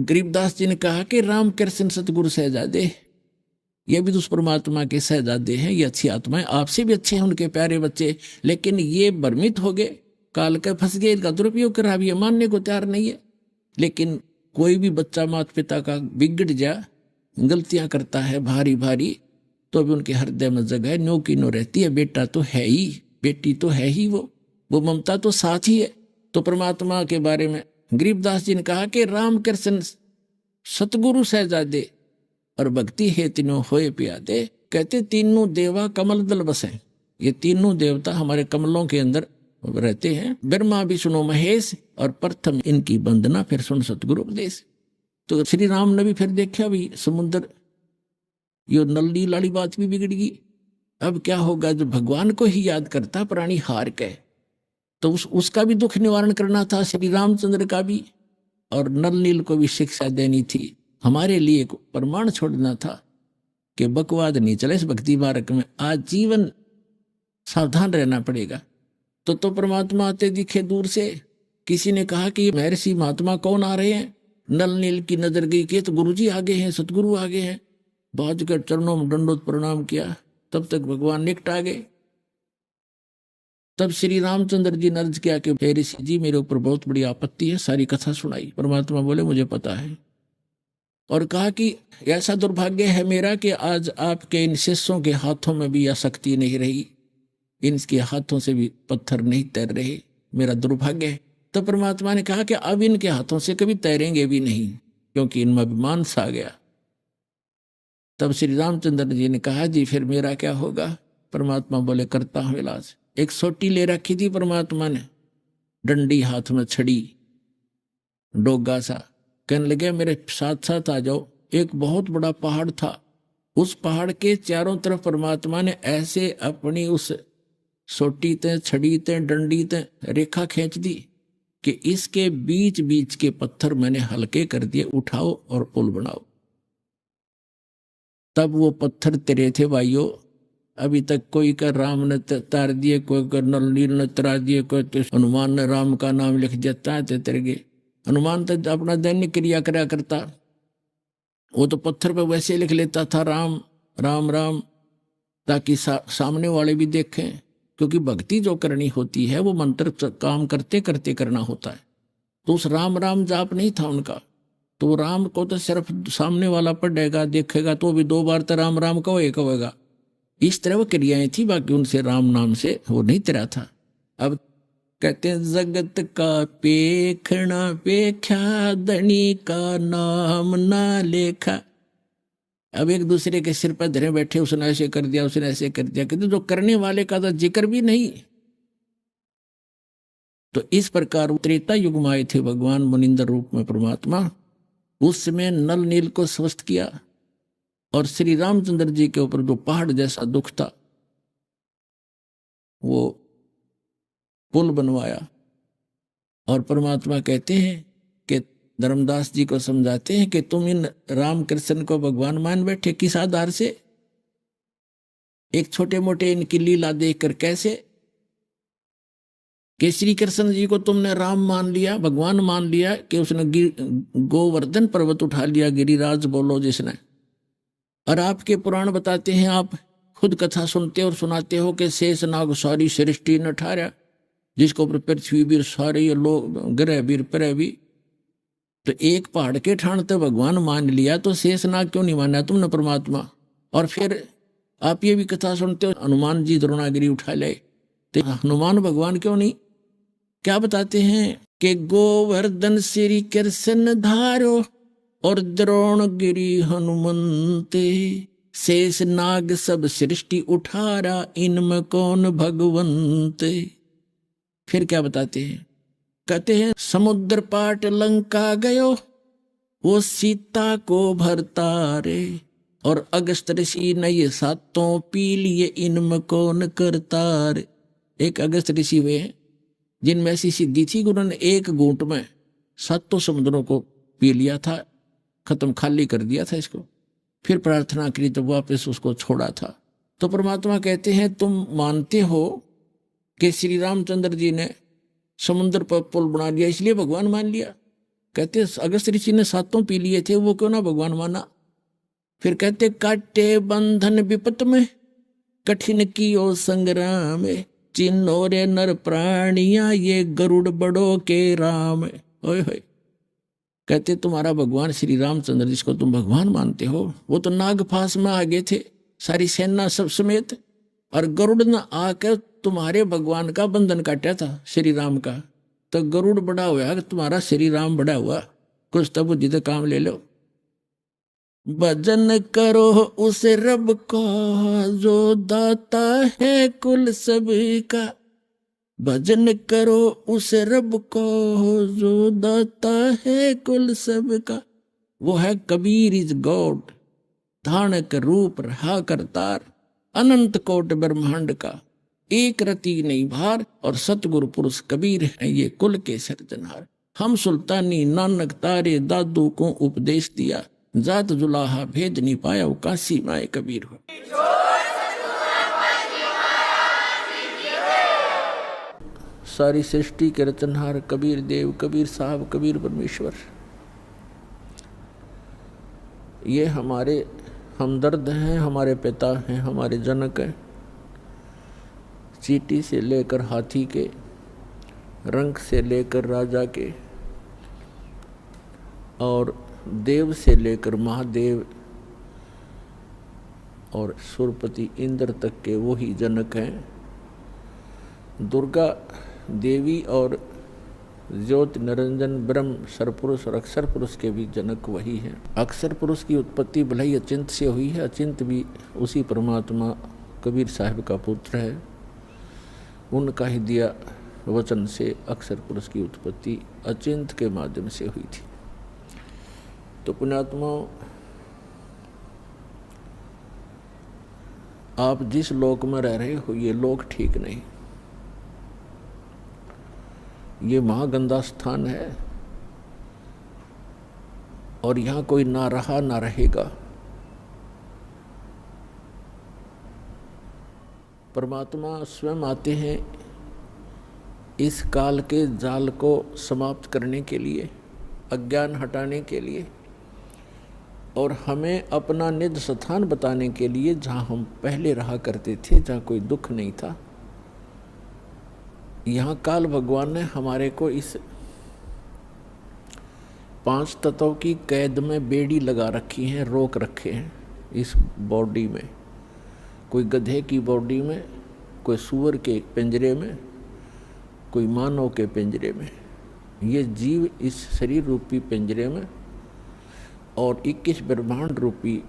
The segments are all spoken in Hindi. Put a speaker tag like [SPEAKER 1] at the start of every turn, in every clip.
[SPEAKER 1] गरीबदास जी ने कहा कि राम कृष्ण सतगुरु सहजादे, ये भी तो उस परमात्मा के सहजादे हैं, ये अच्छी आत्माएं, आपसे भी अच्छे हैं उनके प्यारे बच्चे, लेकिन ये भ्रमित हो गए, काल के फंस गए, इनका दुरुपयोग कर रहा, ये मानने को तैयार नहीं है। लेकिन कोई भी बच्चा माता पिता का बिगड़ जा, गलतियां करता है भारी भारी, तो भी उनके हृदय में जगह न्यो की नो रहती है, बेटा तो है ही, बेटी तो है ही, वो ममता तो साथ ही है। तो परमात्मा के बारे में गरीबदास जी ने कहा कि राम कृष्ण सतगुरु सहजादे और भक्ति है तीनों होए प्यादे। कहते तीनों देवा कमल दल बसे, ये तीनों देवता हमारे कमलों के अंदर रहते हैं, ब्रह्मा विष्णु महेश, और प्रथम इनकी वंदना फिर सुन सतगुरु उपदेश। तो श्री राम ने भी फिर देखा भी समुद्र, यो नल्ली लाली बात भी बिगड़ गई। अब क्या होगा, जो भगवान को ही याद करता प्राणी हार के, तो उसका भी दुख निवारण करना था श्री रामचंद्र का भी, और नल नील को भी शिक्षा देनी थी, हमारे लिए प्रमाण छोड़ना था कि बकवाद नहीं चले इस भक्ति मार्ग में, आज जीवन सावधान रहना पड़ेगा। तो परमात्मा आते दिखे दूर से। किसी ने कहा कि महर्षि महात्मा कौन आ रहे हैं, नल नील की नजर गई कि तो गुरुजी आगे हैं, सतगुरु आगे हैं। बाज कर चरणों में दंडोत प्रणाम किया, तब तक भगवान निकट आ गए। तब श्री रामचंद्र जी ने अर्ज किया कि हे ऋषि जी, मेरे ऊपर बहुत बड़ी आपत्ति है। सारी कथा सुनाई। परमात्मा बोले मुझे पता है, और कहा कि ऐसा दुर्भाग्य है मेरा कि आज आपके इन शिष्यों के हाथों में भी यह शक्ति नहीं रही, इनके हाथों से भी पत्थर नहीं तैर रहे, मेरा दुर्भाग्य है। तो परमात्मा ने कहा कि अब इनके हाथों से कभी तैरेंगे भी नहीं, क्योंकि इनमें अभिमान सा गया। तब श्री रामचंद्र जी ने कहा जी फिर मेरा क्या होगा। परमात्मा बोले करता हूं इलाज। एक सोटी ले रखी थी परमात्मा ने, डंडी हाथ में छड़ी, डोगा सा, कहने लगे मेरे साथ साथ आ जाओ। एक बहुत बड़ा पहाड़ था, उस पहाड़ के चारों तरफ परमात्मा ने ऐसे अपनी उस सोटी ते, छड़ी ते, डंडी ते रेखा खींच दी कि इसके बीच बीच के पत्थर मैंने हल्के कर दिए, उठाओ और पुल बनाओ। तब वो पत्थर तेरे थे भाइयों, अभी तक कोई का राम ने तार दिए, कोई का नल नील ने तरा दिए, कोई तो हनुमान ने राम का नाम लिख दिया, तेरे गए। हनुमान तो अपना दैनिक क्रिया करा करता, वो तो पत्थर पे वैसे लिख लेता था राम राम राम, ताकि सामने वाले भी देखें, क्योंकि भक्ति जो करनी होती है वो मंत्र काम करते करते करना होता है। तो उस राम राम जाप नहीं था उनका, तो राम को तो सिर्फ सामने वाला पढ़ेगा देखेगा तो भी 2 बार तो राम राम कहेगा। इस तरह वो क्रियाएं थी, बाकी उनसे राम नाम से वो नहीं तेरा था। अब कहते हैं जगत का पेखना पेख्या, धनी का नाम ना लेखा। अब एक दूसरे के सिर पर धरे बैठे, उसने ऐसे कर दिया, उसने ऐसे कर दिया, कहते जो करने वाले का तो जिक्र भी नहीं। तो इस प्रकार त्रेता युग में आए थे भगवान मुनिंदर रूप में परमात्मा। उस समय नल नील को स्वस्थ किया, और श्री रामचंद्र जी के ऊपर जो पहाड़ जैसा दुख था वो पुल बनवाया। और परमात्मा कहते हैं कि धर्मदास जी को समझाते हैं कि तुम इन राम कृष्ण को भगवान मान बैठे, किस आधार से? एक छोटे मोटे इनकी लीला देखकर कैसे कि श्री कृष्ण जी को तुमने राम मान लिया, भगवान मान लिया, कि उसने गोवर्धन पर्वत उठा लिया, गिरिराज बोलो जिसने। और आपके पुराण बताते हैं, आप खुद कथा सुनते और सुनाते हो कि शेष नाग सारी सृष्टि न ठारा, जिसको ऊपर पृथ्वी भी सारे लोग ग्रह भी प्रह भी। तो एक पहाड़ के ठाण तो भगवान मान लिया, तो शेष नाग क्यों नहीं माना तुमने परमात्मा? और फिर आप ये भी कथा सुनते हो हनुमान जी द्रोणागिरी उठा ले, तो हनुमान भगवान क्यों नहीं? क्या बताते हैं कि गोवर्धन श्री कृष्ण धारो, और द्रोणगिरी हनुमंते, शेष नाग सब सृष्टि उठारा, इनमें कौन भगवंते। फिर क्या बताते हैं? कहते हैं समुद्र पाट लंका गयो, वो सीता को भरता रे, और अगस्त ऋषि ने ये 7 पी लिए, इनमें कौन करता रे। एक अगस्त ऋषि हुए हैं जिनमें ऐसी सिद्धि थी कि उन्होंने एक घूंट में 7 समुद्रों को पी लिया था, खत्म खाली कर दिया था इसको। फिर प्रार्थना करी तो वापस उसको छोड़ा था। तो परमात्मा कहते हैं तुम मानते हो कि श्री रामचंद्र जी ने समुद्र पर पुल बना लिया, इसलिए भगवान मान लिया। कहते अगस्त ऋषि ने 7 पी लिए थे, वो क्यों ना भगवान माना। फिर कहते काटे बंधन विपत में, कठिन कियो संग्राम, चिन्हो रे नर प्राणिया, ये गरुड़ बड़ो के राम। ओए होए, कहते तुम्हारा भगवान श्री रामचंद्र जिसको तुम भगवान मानते हो, वो तो नागफास में आ गए थे सारी सेना सब समेत, और गरुड़ ने आकर तुम्हारे भगवान का बंधन काटा था श्री राम का। तो गरुड़ बड़ा हुआ, तुम्हारा श्री राम बड़ा हुआ, कुछ तो बुद्धि तो काम ले लो। भजन करो उस रब को जो दाता है कुल सबका, भजन करो उस रब को जो दाता है कुल सबका। वो है कबीर इज गॉड, धानक रूप रहा करतार, अनंत कोट ब्रह्मांड का, एक रति नहीं भार, और सतगुरु पुरुष कबीर है ये कुल के सर्जनहार। हम सुल्तानी नानक तारे दादू को उपदेश दिया, जात जुलाहा भेद नहीं पाया, वो काशी माए कबीर हो। सारी सृष्टि के रचनहार कबीर देव, कबीर साहब, कबीर परमेश्वर, ये हमारे हमदर्द हैं, हमारे पिता हैं, हमारे जनक हैं। चींटी से लेकर हाथी के, रंग से लेकर राजा के, और देव से लेकर महादेव और सुरपति इंद्र तक के वही जनक हैं। दुर्गा देवी और ज्योति निरंजन ब्रह्म सरपुरुष और अक्षर पुरुष के भी जनक वही हैं। अक्षर पुरुष की उत्पत्ति भले ही अचिंत से हुई है, अचिंत भी उसी परमात्मा कबीर साहब का पुत्र है, उनका ही दिया वचन से अक्षर पुरुष की उत्पत्ति अचिंत के माध्यम से हुई थी। तो पुण्यात्माओं, आप जिस लोक में रह रहे हो ये लोक ठीक नहीं, ये महागंदा स्थान है, और यहां कोई ना रहा ना रहेगा। परमात्मा स्वयं आते हैं इस काल के जाल को समाप्त करने के लिए, अज्ञान हटाने के लिए, और हमें अपना निज स्थान बताने के लिए, जहाँ हम पहले रहा करते थे, जहाँ कोई दुख नहीं था। यहाँ काल भगवान ने हमारे को इस 5 तत्वों की कैद में बेड़ी लगा रखी है, रोक रखे हैं इस बॉडी में। कोई गधे की बॉडी में, कोई सूअर के पिंजरे में, कोई मानव के पिंजरे में। ये जीव इस शरीर रूपी पिंजरे में और 21 ब्रह्मांड रूपी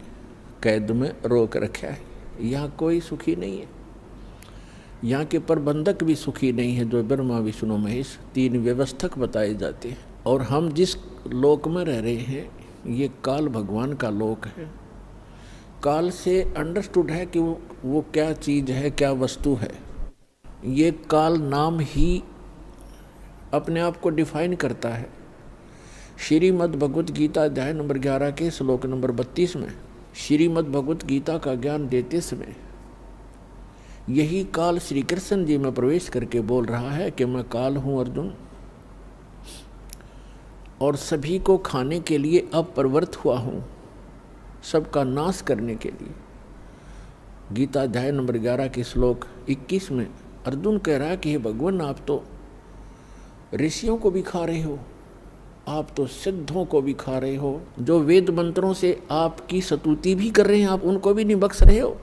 [SPEAKER 1] कैद में रोक रखा है। यहाँ कोई सुखी नहीं है, यहाँ के प्रबंधक भी सुखी नहीं है, जो ब्रह्मा विष्णु महेश 3 व्यवस्थक बताए जाते हैं। और हम जिस लोक में रह रहे हैं ये काल भगवान का लोक है। काल से अंडरस्टूड है कि वो क्या चीज़ है, क्या वस्तु है। ये काल नाम ही अपने आप को डिफाइन करता है। श्रीमद् भगवत गीता अध्याय नंबर 11 के श्लोक नंबर 32 में श्रीमद् भगवत गीता का ज्ञान देते समय यही काल श्री कृष्ण जी में प्रवेश करके बोल रहा है कि मैं काल हूँ अर्जुन, और सभी को खाने के लिए अब प्रवृत्त हुआ हूँ, सबका नाश करने के लिए। गीता अध्याय नंबर 11 के श्लोक 21 में अर्जुन कह रहा है कि हे भगवान, आप तो ऋषियों को भी खा रहे हो, आप तो सिद्धों को भी खा रहे हो, जो वेद मंत्रों से आपकी स्तुति भी कर रहे हैं, आप उनको भी नहीं बख्श रहे हो।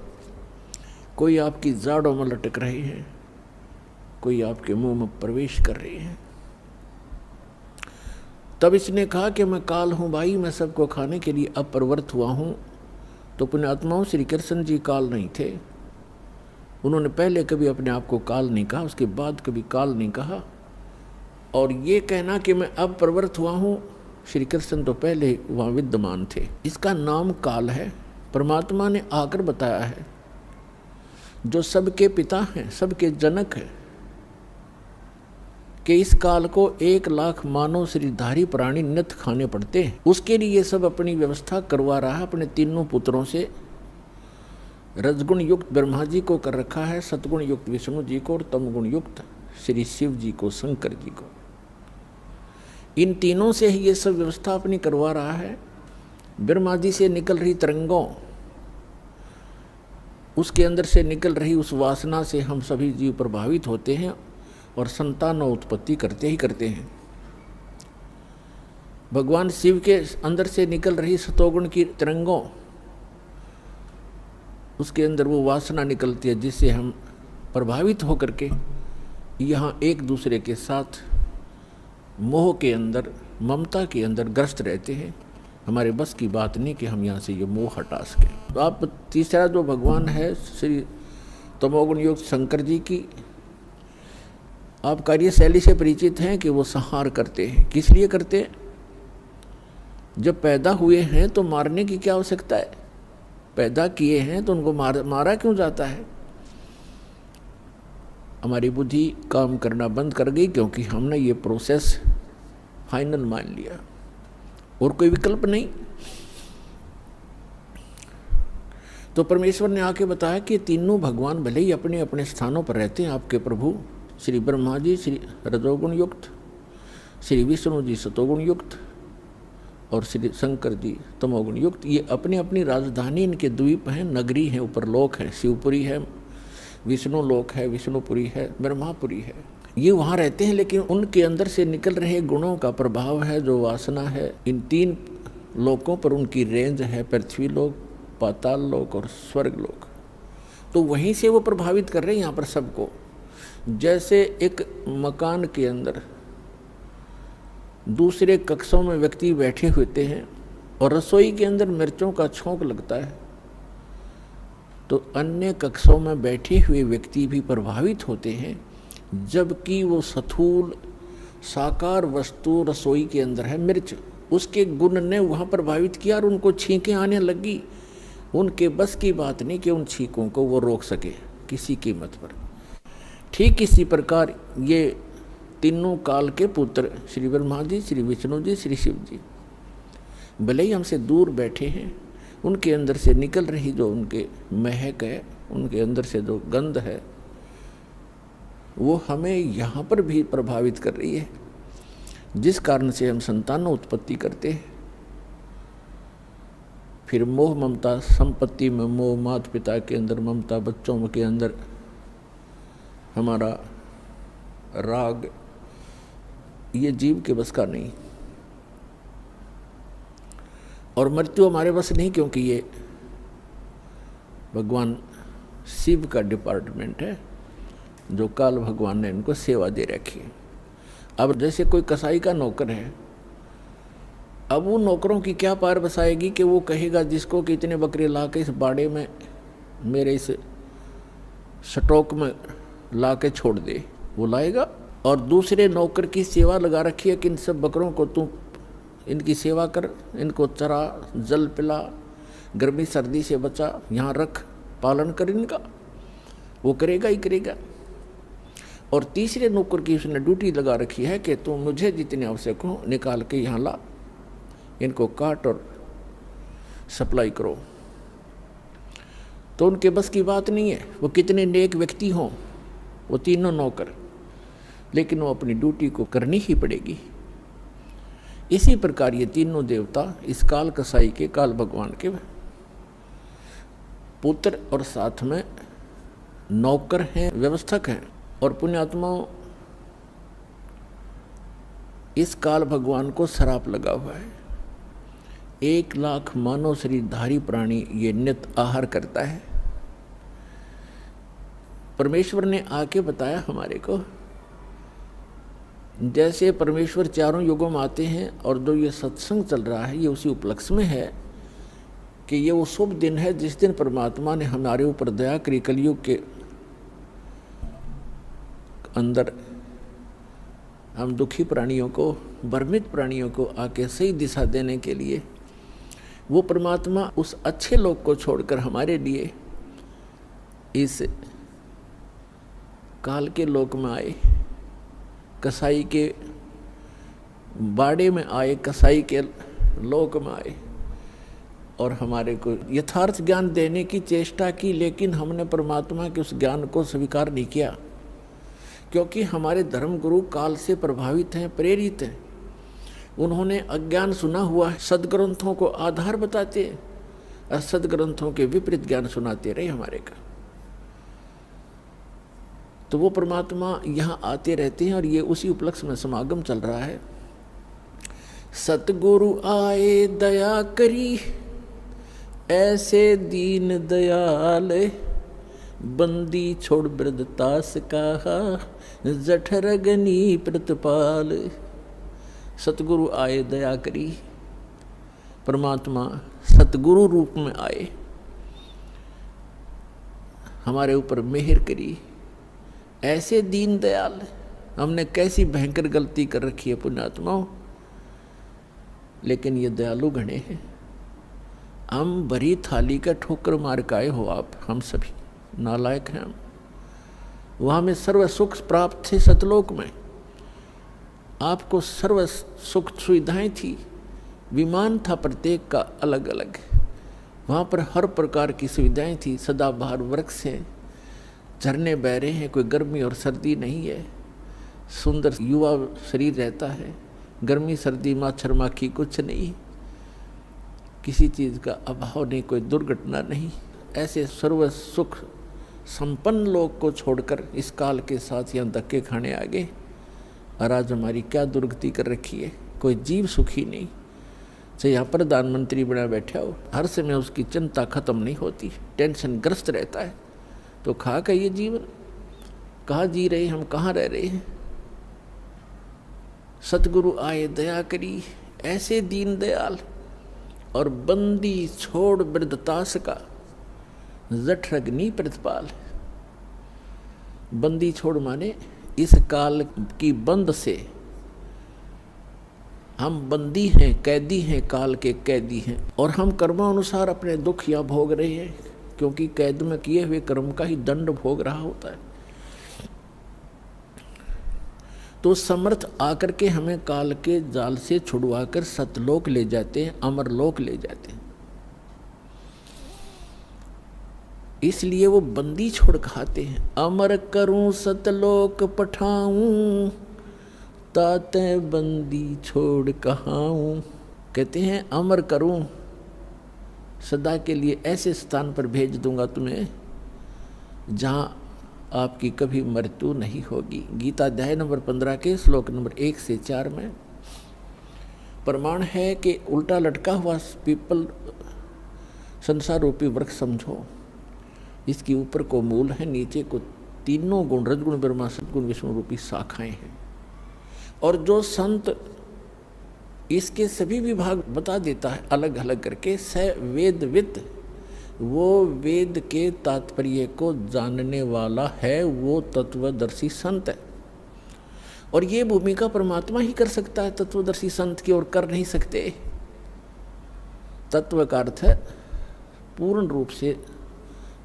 [SPEAKER 1] कोई आपकी जाड़ों में लटक रहे हैं, कोई आपके मुंह में प्रवेश कर रहे हैं। तब इसने कहा कि मैं काल हूँ भाई, मैं सबको खाने के लिए अब प्रवृत्त हुआ हूँ। तो पुण्यात्माओं, श्री कृष्ण जी काल नहीं थे। उन्होंने पहले कभी अपने आप को काल नहीं कहा, उसके बाद कभी काल नहीं कहा। और ये कहना कि मैं अब प्रवृत्त हुआ हूँ, श्री कृष्ण तो पहले वहाँ विद्यमान थे। इसका नाम काल है। परमात्मा ने आकर बताया है, जो सबके पिता हैं, सबके जनक हैं, कि इस काल को 1 लाख मानव शरीरधारी प्राणी नित्य खाने पड़ते हैं। उसके लिए ये सब अपनी व्यवस्था करवा रहा है अपने तीनों पुत्रों से। रजगुण युक्त ब्रह्मा जी को कर रखा है, सतगुण युक्त विष्णु जी को, और तमगुण युक्त श्री शिव जी को, शंकर जी को। इन तीनों से ही ये सब व्यवस्था अपनी करवा रहा है। ब्रह्मा जी से निकल रही तरंगों, उसके अंदर से निकल रही उस वासना से हम सभी जीव प्रभावित होते हैं और संतान उत्पत्ति करते ही करते हैं। भगवान शिव के अंदर से निकल रही सतोगुण की तरंगों, उसके अंदर वो वासना निकलती है जिससे हम प्रभावित होकर के यहाँ एक दूसरे के साथ मोह के अंदर, ममता के अंदर ग्रस्त रहते हैं। हमारे बस की बात नहीं कि हम यहाँ से ये मोह हटा सकें। तो आप तीसरा जो भगवान है श्री तमोगुण युक्त शंकर जी की आप कार्यशैली से परिचित हैं कि वो संहार करते हैं। किस लिए करते हैं? जब पैदा हुए हैं तो मारने की क्या आवश्यकता है? पैदा किए हैं तो उनको मारा क्यों जाता है? हमारी बुद्धि काम करना बंद कर गई क्योंकि हमने ये प्रोसेस फाइनल मान लिया और कोई विकल्प नहीं। तो परमेश्वर ने आके बताया कि तीनों भगवान भले ही अपने अपने स्थानों पर रहते हैं। आपके प्रभु श्री ब्रह्मा जी श्री रजोगुण युक्त, श्री विष्णु जी सतोगुण युक्त और श्री शंकर जी तमोगुण युक्त। ये अपनी अपनी राजधानी, इनके द्वीप हैं, नगरी हैं, ऊपर लोक है, शिवपुरी है, विष्णु लोक है, विष्णुपुरी है, ब्रह्मापुरी है। ये वहाँ रहते हैं, लेकिन उनके अंदर से निकल रहे गुणों का प्रभाव है, जो वासना है। इन तीन लोकों पर उनकी रेंज है, पृथ्वी लोक, पाताल लोक और स्वर्ग लोक। तो वहीं से वो प्रभावित कर रहे हैं यहाँ पर सबको। जैसे एक मकान के अंदर दूसरे कक्षों में व्यक्ति बैठे होते हैं और रसोई के अंदर मिर्चों का छोंक लगता है, तो अन्य कक्षों में बैठे हुए व्यक्ति भी प्रभावित होते हैं, जबकि वो स्थूल साकार वस्तु रसोई के अंदर है मिर्च, उसके गुण ने वहाँ प्रभावित किया और उनको छींकें आने लगी। उनके बस की बात नहीं कि उन छींकों को वो रोक सके किसी कीमत पर। ठीक इसी प्रकार ये तीनों काल के पुत्र श्री ब्रह्मा जी, श्री विष्णु जी, श्री शिव जी भले ही हमसे दूर बैठे हैं, उनके अंदर से निकल रही जो उनके महक है, उनके अंदर से जो गंध है, वो हमें यहाँ पर भी प्रभावित कर रही है, जिस कारण से हम संतान उत्पत्ति करते हैं। फिर मोह ममता, संपत्ति में मोह, माता पिता के अंदर ममता, बच्चों के अंदर हमारा राग, ये जीव के बस का नहीं। और मृत्यु हमारे बस नहीं, क्योंकि ये भगवान शिव का डिपार्टमेंट है, जो काल भगवान ने इनको सेवा दे रखी है। अब जैसे कोई कसाई का नौकर है, अब वो नौकरों की क्या पार बसाएगी कि वो कहेगा जिसको कि इतने बकरे ला के इस बाड़े में मेरे इस स्टॉक में ला के छोड़ दे, वो लाएगा। और दूसरे नौकर की सेवा लगा रखी है कि इन सब बकरों को तू इनकी सेवा कर, इनको चरा, जल पिला, गर्मी सर्दी से बचा, यहाँ रख, पालन कर इनका, वो करेगा ही करेगा। और तीसरे नौकर की उसने ड्यूटी लगा रखी है कि तू मुझे जितने आवश्यक हो निकाल के यहाँ ला, इनको काट और सप्लाई करो। तो उनके बस की बात नहीं है, वो कितने नेक व्यक्ति हों वो तीनों नौकर, लेकिन वो अपनी ड्यूटी को करनी ही पड़ेगी। इसी प्रकार ये तीनों देवता इस काल कसाई के, काल भगवान के पुत्र और साथ में नौकर हैं, व्यवस्थक हैं। और पुण्यात्माओं, इस काल भगवान को श्राप लगा हुआ है। 1 लाख मानव शरीरधारी प्राणी ये नित आहार करता है। परमेश्वर ने आके बताया हमारे को, जैसे परमेश्वर चारों युगों में आते हैं, और जो ये सत्संग चल रहा है ये उसी उपलक्ष्य में है कि ये वो शुभ दिन है जिस दिन परमात्मा ने हमारे ऊपर दया करी। कलयुग के अंदर हम दुखी प्राणियों को, भ्रमित प्राणियों को आके सही दिशा देने के लिए वो परमात्मा उस अच्छे लोक को छोड़कर हमारे लिए इस काल के लोक में आए, कसाई के बाड़े में आए, कसाई के लोक में आए और हमारे को यथार्थ ज्ञान देने की चेष्टा की। लेकिन हमने परमात्मा के उस ज्ञान को स्वीकार नहीं किया, क्योंकि हमारे धर्म गुरु काल से प्रभावित हैं, प्रेरित हैं। उन्होंने अज्ञान सुना हुआ है, सदग्रंथों को आधार बताते हैं और सदग्रंथों के विपरीत ज्ञान सुनाते रहे हमारे का। तो वो परमात्मा यहाँ आते रहते हैं और ये उसी उपलक्ष्य में समागम चल रहा है। सतगुरु आए दया करी ऐसे दीन दयाल, बंदी छोड़ वृद्धतास कहा जठरगनी प्रतिपाल। सतगुरु आए दया करी, परमात्मा सतगुरु रूप में आए, हमारे ऊपर मेहर करी। ऐसे दीन दयाल, हमने कैसी भयंकर गलती कर रखी है पुण्यात्माओं, लेकिन ये दयालु गणे हैं। हम भरी थाली का ठोकर मार के आए हो आप, हम सभी नालायक हैं हम। वहाँ में सर्व सुख प्राप्त थे सतलोक में, आपको सर्व सुख सुविधाएं थी, विमान था प्रत्येक का अलग अलग, वहाँ पर हर प्रकार की सुविधाएं थी। सदाबहार वृक्ष हैं, झरने बह रहे हैं, कोई गर्मी और सर्दी नहीं है, सुंदर युवा शरीर रहता है, गर्मी सर्दी मच्छर माखी कुछ नहीं, किसी चीज़ का अभाव नहीं, कोई दुर्घटना नहीं। ऐसे सर्व सुख संपन्न लोग को छोड़कर इस काल के साथ यहाँ धक्के खाने आ गए और आज हमारी क्या दुर्गति कर रखी है। कोई जीव सुखी नहीं, चाहे यहाँ प्रधानमंत्री बना बैठा हो, हर समय उसकी चिंता खत्म नहीं होती, टेंशन ग्रस्त रहता है। तो खा का ये जीवन कहाँ जी रहे, हम कहाँ रह रहे हैं। सतगुरु आए दया करी ऐसे दीन दयाल, और बंदी छोड़ वृद्धतास का जठरग्नि प्रतिपाल। बंदी छोड़ माने इस काल की बंद से हम बंदी हैं, कैदी हैं, काल के कैदी हैं, और हम कर्मानुसार अपने दुख या भोग रहे हैं, क्योंकि कैद में किए हुए कर्म का ही दंड भोग रहा होता है। तो समर्थ आकर के हमें काल के जाल से छुड़वाकर सतलोक ले जाते हैं, अमरलोक ले जाते हैं। इसलिए वो बंदी छोड़ खाते हैं। अमर करूं सतलोक पठाऊं, ताते बंदी छोड़ कहाऊं। कहते हैं अमर करूं, सदा के लिए ऐसे स्थान पर भेज दूंगा तुम्हें जहां आपकी कभी मृत्यु नहीं होगी। गीता अध्याय नंबर 15 के श्लोक नंबर 1 से 4 में प्रमाण है कि उल्टा लटका हुआ पीपल संसार रूपी वृक्ष समझो, इसके ऊपर को मूल है, नीचे को तीनों गुण रजगुण ब्रह्मा सद्गुण विष्णु रूपी शाखाएं हैं। और जो संत इसके सभी विभाग बता देता है अलग अलग करके, स वेदविद, वो वेद के तात्पर्य को जानने वाला है, वो तत्वदर्शी संत है। और ये भूमिका परमात्मा ही कर सकता है तत्वदर्शी संत की, और कर नहीं सकते। तत्व का अर्थ है पूर्ण रूप से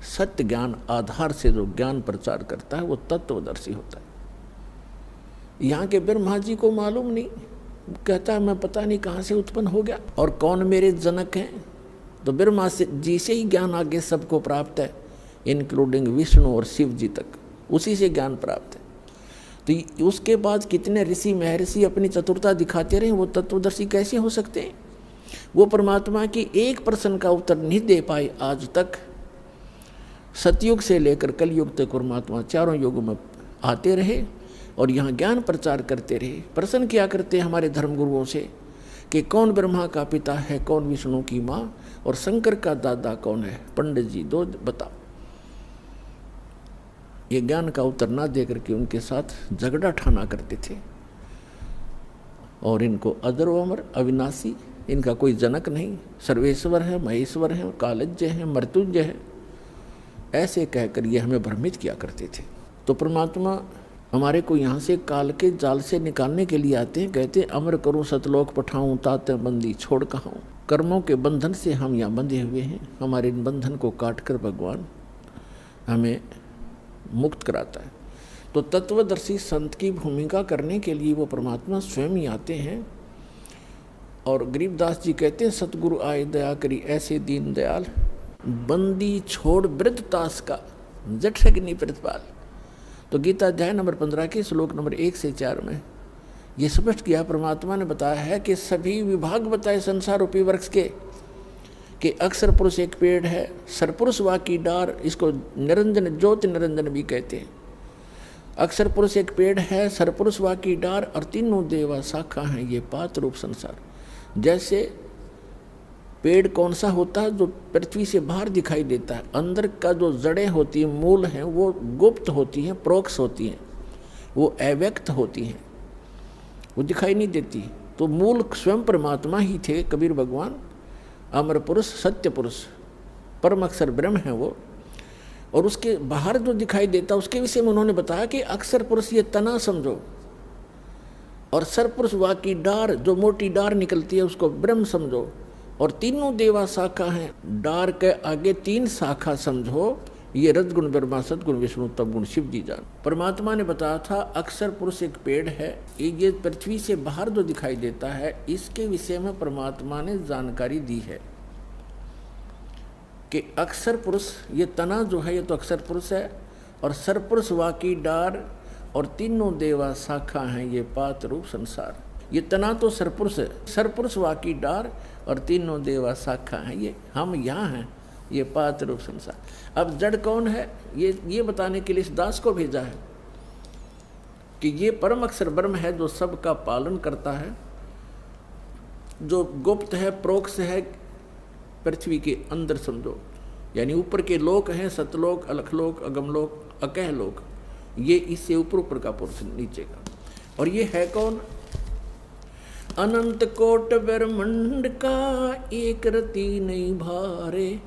[SPEAKER 1] सत्य ज्ञान आधार से जो ज्ञान प्रचार करता है वो तत्वदर्शी होता है। यहाँ के ब्रह्मा जी को मालूम नहीं, कहता है मैं पता नहीं कहाँ से उत्पन्न हो गया और कौन मेरे जनक हैं। तो ब्रह्मा जी से ही ज्ञान आगे सबको प्राप्त है, इंक्लूडिंग विष्णु और शिव जी तक, उसी से ज्ञान प्राप्त है। तो उसके बाद कितने ऋषि महर्षि अपनी चतुरता दिखाते रहे, वो तत्वदर्शी कैसे हो सकते हैं। वो परमात्मा की एक प्रश्न का उत्तर नहीं दे पाए आज तक। सतयुग से लेकर कलयुग तक परमात्मा चारों युगों में आते रहे और यहाँ ज्ञान प्रचार करते रहे। प्रश्न किया करते हमारे धर्मगुरुओं से कि कौन ब्रह्मा का पिता है, कौन विष्णु की माँ, और शंकर का दादा कौन है, पंडित जी दो बताओ। ये ज्ञान का उत्तर ना दे करके उनके साथ झगड़ा ठाना करते थे। और इनको अजर व अमर अविनाशी, इनका कोई जनक नहीं, सर्वेश्वर है, महेश्वर है, कालज्य है, मृत्युंजय है, ऐसे कहकर ये हमें भ्रमित किया करते थे। तो परमात्मा हमारे को यहाँ से काल के जाल से निकालने के लिए आते हैं। कहते हैं अमर करूँ सतलोक पठाऊँ, ताते बंदी छोड़ कहाऊँ। कर्मों के बंधन से हम यहाँ बंधे हुए हैं, हमारे इन बंधन को काट कर भगवान हमें मुक्त कराता है। तो तत्वदर्शी संत की भूमिका करने के लिए वो परमात्मा स्वयं ही आते हैं। और गरीबदास जी कहते हैं सतगुरु आए दया करी ऐसे दीन दयाल, बंदी छोड़ वृद्धतास का जठरग्नि प्रतिपाल। तो गीता अध्याय नंबर 15 के श्लोक नंबर 1 से 4 में ये स्पष्ट किया परमात्मा ने बताया है कि सभी विभाग बताए संसार रूपी वृक्ष के, कि अक्षर पुरुष एक पेड़ है, सरपुरुष वाकी डार, इसको निरंजन ज्योति निरंजन भी कहते हैं। अक्षर पुरुष एक पेड़ है, सरपुरुष वाकी डार और तीनों देवा शाखा हैं, ये पात रूप संसार। जैसे पेड़ कौन सा होता है, जो पृथ्वी से बाहर दिखाई देता है, अंदर का जो जड़ें होती हैं, मूल हैं, वो गुप्त होती हैं, प्रोक्ष होती हैं, वो अव्यक्त होती हैं, वो दिखाई नहीं देती। तो मूल स्वयं परमात्मा ही थे कबीर भगवान, अमर पुरुष, सत्य पुरुष, परम अक्षर ब्रह्म है वो। और उसके बाहर जो दिखाई देता उसके विषय में उन्होंने बताया कि अक्षर पुरुष ये तना समझो, और सरपुरुष वाकी डार, जो मोटी डार निकलती है उसको ब्रह्म समझो, और तीनों देवा शाखा हैं, डार के आगे तीन शाखा समझो, ये रजगुण ब्रह्मा, सदगुण विष्णु, तप गुण शिव जी जान। परमात्मा ने बताया था अक्षर पुरुष एक पेड़ है, ये पृथ्वी से बाहर जो दिखाई देता है, इसके विषय में परमात्मा ने जानकारी दी है कि अक्षर पुरुष ये तना जो है, ये तो अक्षर पुरुष है, और सरपुरुष वाकी डार और तीनों देवा शाखा हैं, ये पात रूप संसार। ये तना तो सरपुरुष है, सरपुरुष वाकी डार और तीनों देवा शाखा हैं, ये हम यहाँ हैं, ये पात रूप संसार। अब जड़ कौन है, ये बताने के लिए इस दास को भेजा है कि ये परम अक्षर ब्रह्म है, जो सबका पालन करता है, जो गुप्त है, प्रोक्ष है, पृथ्वी के अंदर समझो, यानी ऊपर के लोक हैं, सतलोक, अलखलोक, अगमलोक, अकह लोक, ये इससे ऊपर का पुरुष नीचे का। और ये है कौन, अनंत कोट ब्रह्मांड का एक रति नहीं भारे,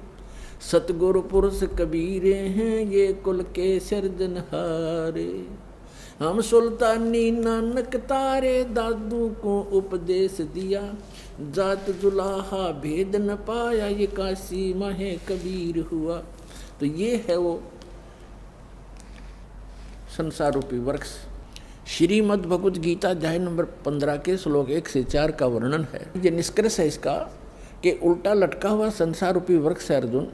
[SPEAKER 1] सतगुरु पुरुष कबीरे हैं, ये कुल के सिरजनहारे। हम सुल्तानी नानक तारे, दादू को उपदेश दिया, जात जुलाहा भेद न पाया, ये काशी माहे कबीर हुआ। तो ये है वो संसार रूपी वृक्ष। श्रीमद् भगवद गीता अध्याय नंबर 15 के श्लोक 1 से 4 का वर्णन है। ये निष्कर्ष है इसका कि उल्टा लटका हुआ संसार रूपी वृक्ष है अर्जुन,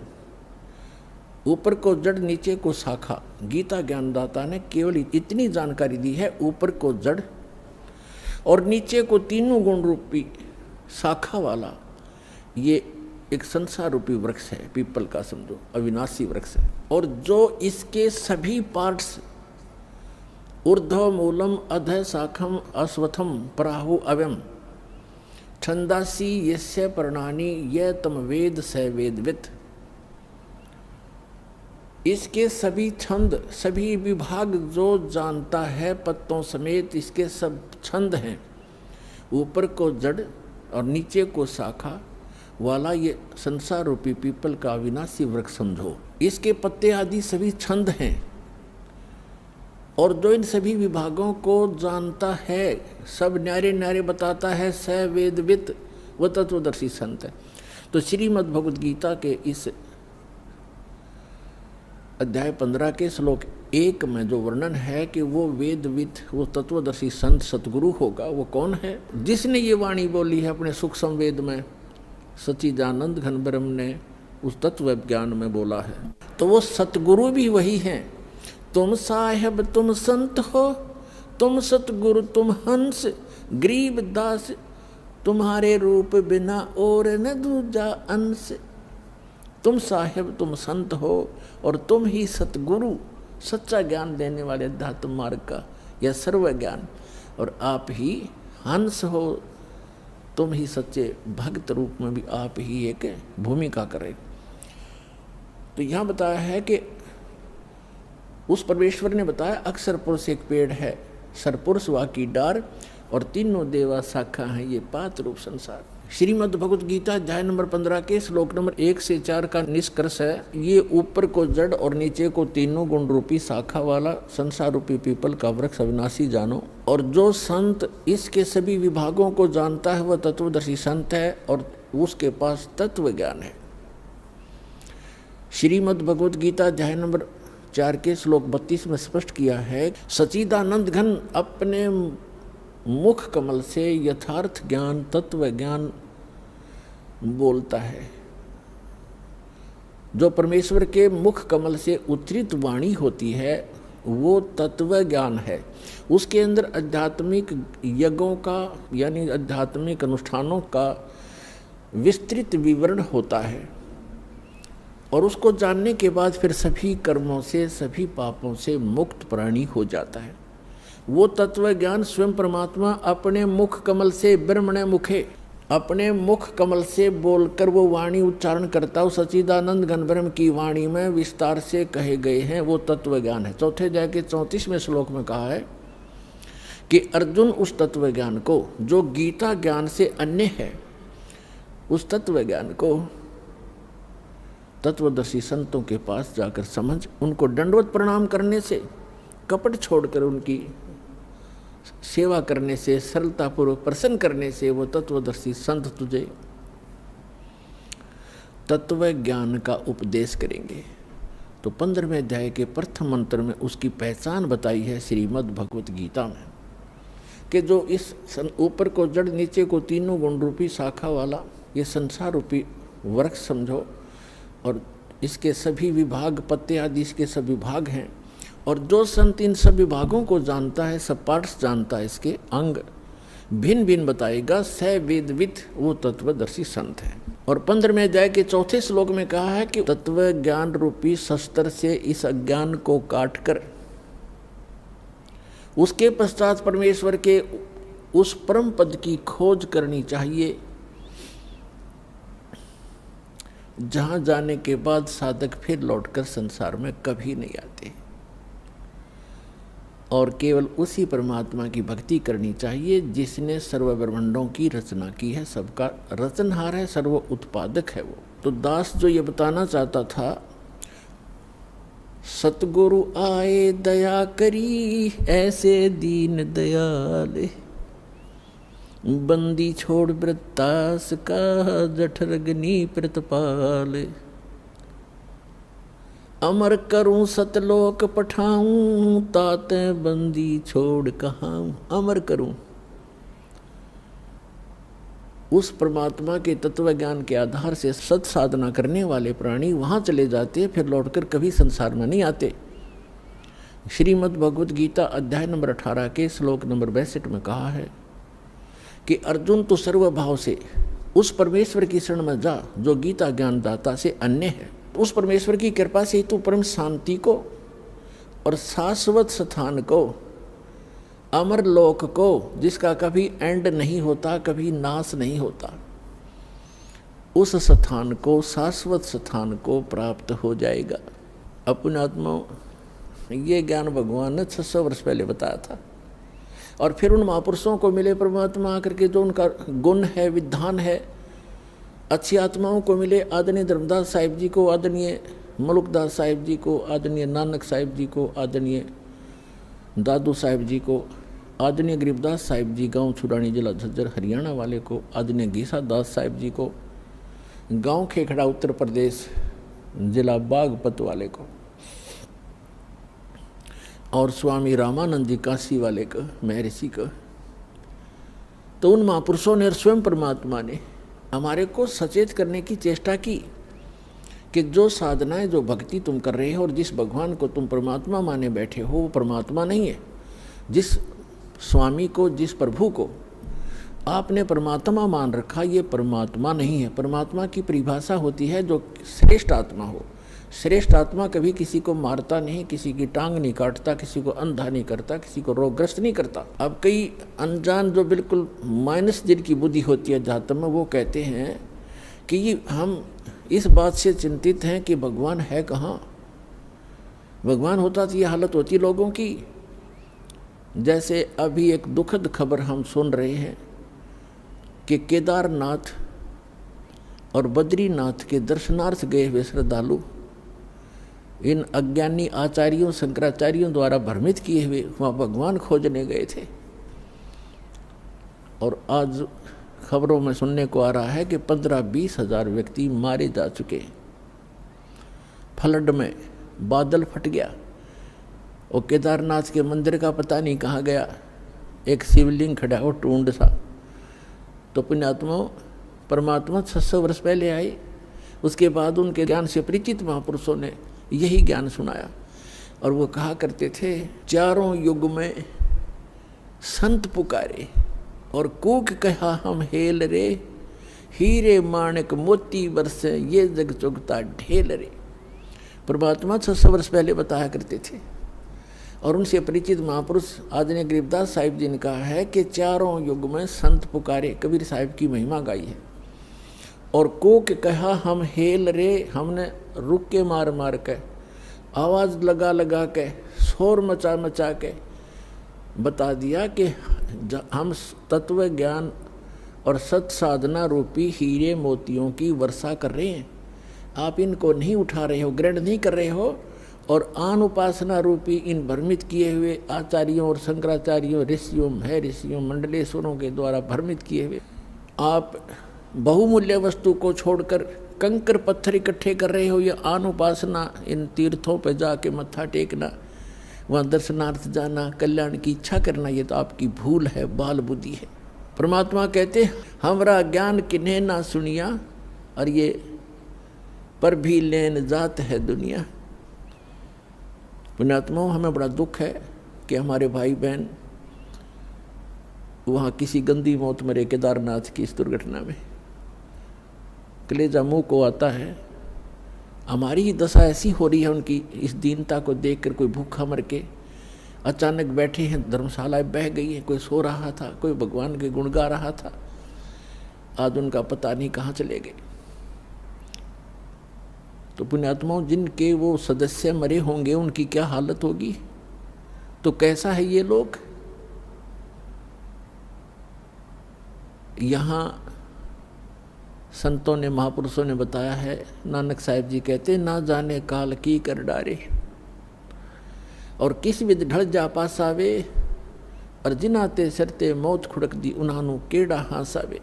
[SPEAKER 1] ऊपर को जड़, नीचे को शाखा। गीता ज्ञानदाता ने केवल इतनी जानकारी दी है, ऊपर को जड़ और नीचे को तीनों गुण रूपी शाखा वाला ये एक संसार रूपी वृक्ष है, पीपल का समझो, अविनाशी वृक्ष है। और जो इसके सभी पार्ट्स, ऊर्ध्व मूलम अधः शाखम अश्वत्थम प्राहु अव्यम छंदासी यस्य पर्णानि ये तम वेद स वेदवित्, इसके सभी छंद, सभी विभाग जो जानता है, पत्तों समेत इसके सब छंद हैं, ऊपर को जड़ और नीचे को शाखा वाला ये संसार रूपी पीपल का अविनाशी वृक्ष समझो। इसके पत्ते आदि सभी छंद हैं, और जो इन सभी विभागों को जानता है, सब न्यारे न्यारे बताता है, स वेदवित्, वह तत्वदर्शी संत है। तो श्रीमद् भगवद गीता के इस अध्याय 15 के श्लोक 1 में जो वर्णन है कि वो वेदवित्, वो तत्वदर्शी संत सतगुरु होगा, वो कौन है, जिसने ये वाणी बोली है अपने सुख संवेद में, सच्चिदानंद घन ब्रह्म ने उस तत्व ज्ञान में बोला है। तो वो सतगुरु भी वही हैं। तुम साहेब तुम संत हो, तुम सतगुरु तुम हंस, गरीब दास तुम्हारे रूप बिना और न दूजा अंश। तुम साहेब तुम संत हो और तुम ही सतगुरु, सच्चा ज्ञान देने वाले अध्यात्म मार्ग का यह सर्व ज्ञान, और आप ही हंस हो, तुम ही सच्चे भक्त रूप में भी आप ही एक भूमिका करें। तो यहाँ बताया है कि उस परमेश्वर ने बताया अक्षर पुरुष एक पेड़ है, सरपुरुष वाकी डार और तीनों देवा शाखा हैं, ये पात रूप संसार। श्रीमद् भगवद गीता अध्याय नंबर 15 के श्लोक नंबर 1 से 4 का निष्कर्ष है, ये ऊपर को जड़ और नीचे को तीनों गुण रूपी शाखा वाला संसार रूपी पीपल का वृक्ष अविनाशी जानो। और जो संत इसके सभी विभागों को जानता है वह तत्वदर्शी संत है, और उसके पास तत्व ज्ञान है। श्रीमद् भगवद गीता अध्याय नंबर 4 के श्लोक 32 में स्पष्ट किया है, सच्चिदानंद घन अपने मुख कमल से यथार्थ ज्ञान, तत्व ज्ञान बोलता है। जो परमेश्वर के मुख कमल से उच्चरित वाणी होती है, वो तत्व ज्ञान है। उसके अंदर आध्यात्मिक यज्ञों का यानी आध्यात्मिक अनुष्ठानों का विस्तृत विवरण होता है, और उसको जानने के बाद फिर सभी कर्मों से, सभी पापों से मुक्त प्राणी हो जाता है। वो तत्व ज्ञान स्वयं परमात्मा अपने मुख कमल से, ब्रह्मणे मुखे, अपने मुख कमल से बोलकर वो वाणी उच्चारण करता हो, सच्चिदानंद घन ब्रह्म की वाणी में विस्तार से कहे गए हैं, वो तत्व ज्ञान है। चौथे अध्याय के 34वें श्लोक में कहा है कि अर्जुन उस तत्व ज्ञान को जो गीता ज्ञान से अन्य है, उस तत्व ज्ञान को तत्वदर्शी संतों के पास जाकर समझ, उनको दंडवत प्रणाम करने से, कपट छोड़कर उनकी सेवा करने से, सरलतापूर्वक प्रसन्न करने से वो तत्वदर्शी संत तुझे तत्व ज्ञान का उपदेश करेंगे। तो 15वें अध्याय के प्रथम मंत्र में उसकी पहचान बताई है श्रीमद् भगवत गीता में, कि जो इस ऊपर को जड़, नीचे को तीनों गुण रूपी शाखा वाला ये संसार रूपी वृक्ष समझो, और इसके सभी विभाग, पत्ते आदि इसके सभी भाग हैं, और जो संत इन सब विभागों को जानता है, सब पार्ट्स जानता है, इसके अंग भिन्न भिन्न बताएगा, स वेदविद, वो तत्वदर्शी संत है। और 15वें अध्याय के 4थे श्लोक में कहा है कि तत्व ज्ञान रूपी शस्त्र से इस अज्ञान को काट कर उसके पश्चात परमेश्वर के उस परम पद की खोज करनी चाहिए, जहां जाने के बाद साधक फिर लौटकर संसार में कभी नहीं आते, और केवल उसी परमात्मा की भक्ति करनी चाहिए जिसने सर्व ब्रह्मांडों की रचना की है, सबका रचनहार है, सर्व उत्पादक है वो। तो दास जो ये बताना चाहता था, सतगुरु आए दया करी ऐसे दीन दयाल, बंदी छोड़ वृत्तास का जठरग्नि प्रतिपाल, अमर करूं सतलोक पठाऊं ताते बंदी छोड़ कहाऊं। अमर करूं, उस परमात्मा के तत्व ज्ञान के आधार से सत साधना करने वाले प्राणी वहां चले जाते हैं, फिर लौटकर कभी संसार में नहीं आते। श्रीमद् भगवत गीता अध्याय नंबर 18 के श्लोक नंबर 62 में कहा है कि अर्जुन तो सर्वभाव से उस परमेश्वर की शरण में जा जो गीता ज्ञान दाता से अन्य है। उस परमेश्वर की कृपा से तू परम शांति को और शाश्वत स्थान को, अमर लोक को, जिसका कभी एंड नहीं होता, कभी नाश नहीं होता, उस स्थान को, शाश्वत स्थान को प्राप्त हो जाएगा। अपने आत्मा, ये ज्ञान भगवान ने 600 वर्ष पहले बताया था, और फिर उन महापुरुषों को मिले परमात्मा आकर के, जो उनका गुण है, विधान है, अच्छी आत्माओं को मिले। आदरणीय धर्मदास साहिब जी को, आदरणीय मलुकदास साहिब जी को, आदरणीय नानक साहिब जी को, आदरणीय दादू साहिब जी को, आदरणीय गरीबदास साहिब जी गांव छुरानी जिला झज्जर हरियाणा वाले को, आदरणीय गीसा दास साहिब जी को गांव खेखड़ा उत्तर प्रदेश जिला बागपत वाले को, और स्वामी रामानंद जी काशी वाले को, महर्षि को। तो उन महापुरुषों ने और स्वयं परमात्मा ने हमारे को सचेत करने की चेष्टा की कि जो साधनाएं, जो भक्ति तुम कर रहे हो और जिस भगवान को तुम परमात्मा माने बैठे हो, वो परमात्मा नहीं है। जिस स्वामी को, जिस प्रभु को आपने परमात्मा मान रखा, ये परमात्मा नहीं है। परमात्मा की परिभाषा होती है जो श्रेष्ठ आत्मा हो। श्रेष्ठ आत्मा कभी किसी को मारता नहीं, किसी की टांग नहीं काटता, किसी को अंधा नहीं करता, किसी को रोगग्रस्त नहीं करता। अब कई अनजान जो बिल्कुल माइनस जिनकी बुद्धि होती है अध्यात्म में, वो कहते हैं कि हम इस बात से चिंतित हैं कि भगवान है कहाँ। भगवान होता तो ये हालत होती लोगों की। जैसे अभी एक दुखद खबर हम सुन रहे हैं कि केदारनाथ और बद्रीनाथ के दर्शनार्थ गए हुए श्रद्धालु इन अज्ञानी आचार्यों, शंकराचार्यों द्वारा भ्रमित किए हुए वहाँ भगवान खोजने गए थे, और आज खबरों में सुनने को आ रहा है कि 15-20 हज़ार व्यक्ति मारे जा चुके। फ्लड में बादल फट गया और केदारनाथ के मंदिर का पता नहीं कहाँ गया, एक शिवलिंग खड़ा हो टूंड सा। तो पुण्यात्मा परमात्मा 600 वर्ष पहले आए, उसके बाद उनके ज्ञान से परिचित महापुरुषों ने यही ज्ञान सुनाया। और वो कहा करते थे, चारों युग में संत पुकारे और कूक कहा हम हेल रे, हीरे माणिक मोती बरसे ये जग चुगता ढेल रे। परमात्मा 600 वर्ष पहले बताया करते थे। और उनसे परिचित महापुरुष आदरणीय गरीबदास साहिब जी ने कहा है कि चारों युग में संत पुकारे, कबीर साहिब की महिमा गाई है। और कूक कहा हम हेल रे, हमने रुक के मार मार के, आवाज़ लगा लगा के, शोर मचा मचा के बता दिया कि हम तत्व ज्ञान और सत साधना रूपी हीरे मोतियों की वर्षा कर रहे हैं। आप इनको नहीं उठा रहे हो, ग्रहण नहीं कर रहे हो, और आन उपासना रूपी इन भ्रमित किए हुए आचार्यों और शंकराचार्यों, ऋषियों, महर्षियों, मंडलेश्वरों के द्वारा भ्रमित किए हुए आप बहुमूल्य वस्तु को छोड़कर कंकर पत्थर इकट्ठे कर रहे हो। ये आन उपासना, इन तीर्थों पर जाके मत्था टेकना, वहाँ दर्शनार्थ जाना, कल्याण की इच्छा करना, ये तो आपकी भूल है, बाल बुद्धि है। परमात्मा कहते हमरा ज्ञान किन्हें ना सुनिया, और ये पर भी लेन जात है दुनिया। पुण्यात्माओं, हमें बड़ा दुख है कि हमारे भाई बहन वहाँ किसी गंदी मौत मरे केदारनाथ की इस दुर्घटना में। कलेजा मुँह को आता है। हमारी ही दशा ऐसी हो रही है उनकी इस दीनता को देखकर। कोई भूखा मर के अचानक बैठे हैं, धर्मशालाएं बह गई हैं, कोई सो रहा था, कोई भगवान के गुण गा रहा था, आज उनका पता नहीं कहाँ चले गए। तो पुण्यात्माओं, जिनके वो सदस्य मरे होंगे उनकी क्या हालत होगी। तो कैसा है ये लोग। यहाँ संतों ने, महापुरुषों ने बताया है। नानक साहिब जी कहते, ना जाने काल की कर डारे, और किस विध ढल जा पासावे, और जिनाते सरते मौत खुड़क दी उन्हानू केड़ा हासावे।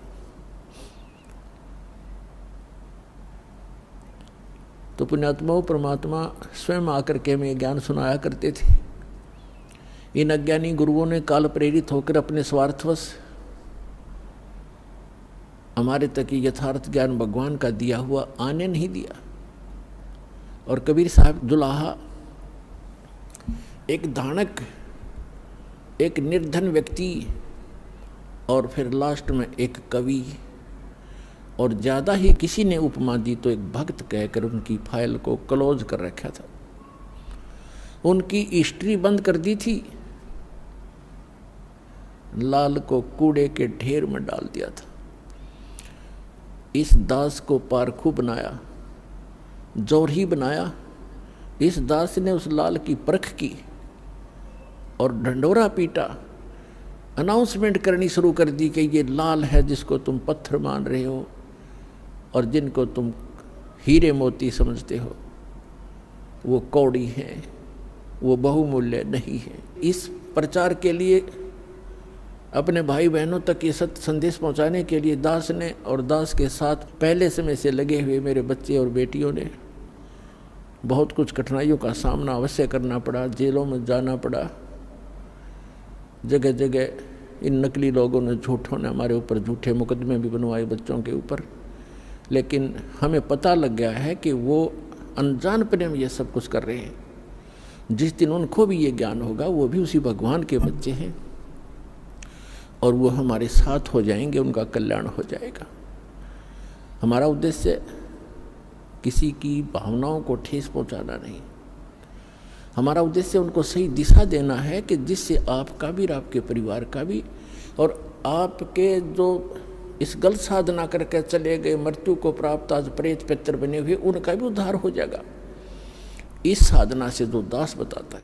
[SPEAKER 1] तो पुण्यात्माओं, परमात्मा स्वयं आकर के हमें ज्ञान सुनाया करते थे। इन अज्ञानी गुरुओं ने काल प्रेरित होकर अपने स्वार्थवश हमारे तक यथार्थ ज्ञान भगवान का दिया हुआ आने नहीं दिया। और कबीर साहब दुलाहा, एक धानक, एक निर्धन व्यक्ति, और फिर लास्ट में एक कवि, और ज़्यादा ही किसी ने उपमा दी तो एक भक्त कहकर उनकी फाइल को क्लोज कर रखा था। उनकी हिस्ट्री बंद कर दी थी, लाल को कूड़े के ढेर में डाल दिया था। इस दास को पारखू बनाया, जौहरी बनाया। इस दास ने उस लाल की परख की और ढंडोरा पीटा, अनाउंसमेंट करनी शुरू कर दी कि ये लाल है जिसको तुम पत्थर मान रहे हो और जिनको तुम हीरे मोती समझते हो, वो कौड़ी है, वो बहुमूल्य नहीं है। इस प्रचार के लिए, अपने भाई बहनों तक ये सत्य संदेश पहुंचाने के लिए दास ने और दास के साथ पहले समय से लगे हुए मेरे बच्चे और बेटियों ने बहुत कुछ कठिनाइयों का सामना अवश्य करना पड़ा। जेलों में जाना पड़ा, जगह जगह इन नकली लोगों ने, झूठों ने हमारे ऊपर झूठे मुकदमे भी बनवाए बच्चों के ऊपर। लेकिन हमें पता लग गया है कि वो अनजानपने में ये सब कुछ कर रहे हैं। जिस दिन उनको भी ये ज्ञान होगा, वो भी उसी भगवान के बच्चे हैं और वो हमारे साथ हो जाएंगे, उनका कल्याण हो जाएगा। हमारा उद्देश्य किसी की भावनाओं को ठेस पहुंचाना नहीं, हमारा उद्देश्य उनको सही दिशा देना है कि जिससे आपका भी, आपके परिवार का भी, और आपके जो इस गलत साधना करके चले गए, मृत्यु को प्राप्त आज प्रेत पितर बने हुए, उनका भी उद्धार हो जाएगा। इस साधना से जो दास बताता है।